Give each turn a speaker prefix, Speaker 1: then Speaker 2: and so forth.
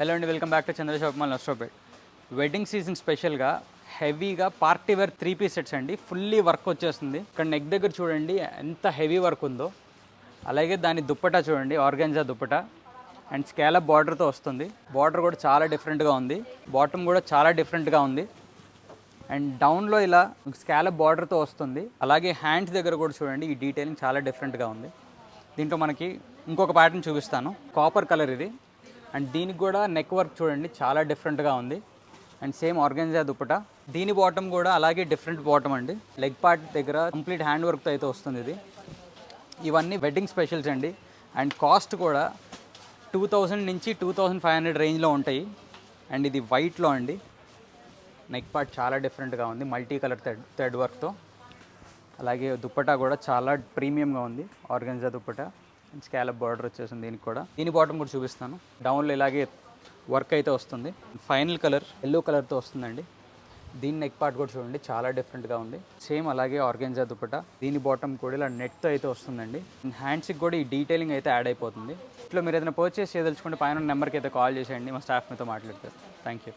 Speaker 1: Hello అండి, welcome back to Chandra shop mall Narasaraopet. Wedding season స్పెషల్గా హెవీగా పార్టీ వేర్ 3 పీస్ సెట్స్ అండి. Fully work వచ్చేస్తుంది. ఇక్కడ నెక్ దగ్గర చూడండి ఎంత హెవీ వర్క్ ఉందో. అలాగే దాని దుప్పటా చూడండి, ఆర్గాన్జా దుప్పటా అండ్ స్కాలప్ బార్డర్తో వస్తుంది. బార్డర్ కూడా చాలా డిఫరెంట్గా ఉంది. బాటమ్ కూడా చాలా డిఫరెంట్గా ఉంది. అండ్ డౌన్లో ఇలా స్కాలప్ బార్డర్తో వస్తుంది. అలాగే హ్యాండ్స్ దగ్గర కూడా చూడండి, ఈ డీటెయిలింగ్ చాలా డిఫరెంట్గా ఉంది. దీంట్లో మనకి ఇంకొక ప్యాటర్న్ చూపిస్తాను. కాపర్ కలర్ ఇది. అండ్ దీనికి కూడా నెక్ వర్క్ చూడండి చాలా డిఫరెంట్గా ఉంది. And same organza dupatta. దీని బాటమ్ కూడా అలాగే డిఫరెంట్ బాటమ్ అండి. లెగ్ పార్ట్ దగ్గర కంప్లీట్ హ్యాండ్ వర్క్తో అయితే వస్తుంది ఇది. ఇవన్నీ వెడ్డింగ్ స్పెషల్స్ అండి. అండ్ కాస్ట్ కూడా 2000 నుంచి 2500 రేంజ్లో ఉంటాయి. అండ్ ఇది వైట్లో అండి. నెక్ పార్ట్ చాలా డిఫరెంట్గా ఉంది, మల్టీ కలర్ థ్రెడ్ వర్క్తో. అలాగే దుప్పటా కూడా చాలా ప్రీమియంగా ఉంది, ఆర్గాన్జా దుప్పటా. స్కాలప్ బార్డర్ వచ్చేసింది దీనికి కూడా. దీని బాటమ్ కూడా చూపిస్తాను. డౌన్లో ఇలాగే వర్క్ అయితే వస్తుంది. ఫైనల్ కలర్ ఎల్లో కలర్తో వస్తుందండి. దీని నెక్ పార్ట్ కూడా చూడండి చాలా డిఫరెంట్గా ఉంది. సేమ్ అలాగే ఆర్గాన్జా దుప్పటా. దీని బాటమ్ కూడా ఇలా నెట్తో అయితే వస్తుందండి. హ్యాండ్స్కి కూడా ఈ డీటెయిలింగ్ అయితే యాడ్ అయిపోతుంది. ఇట్లా మీరు ఏదైనా పర్చేస్ చేయదలుచుకుంటే పైన నెంబర్కి అయితే కాల్ చేసేయండి, మా స్టాఫ్ మీతో మాట్లాడతారు. Thank you.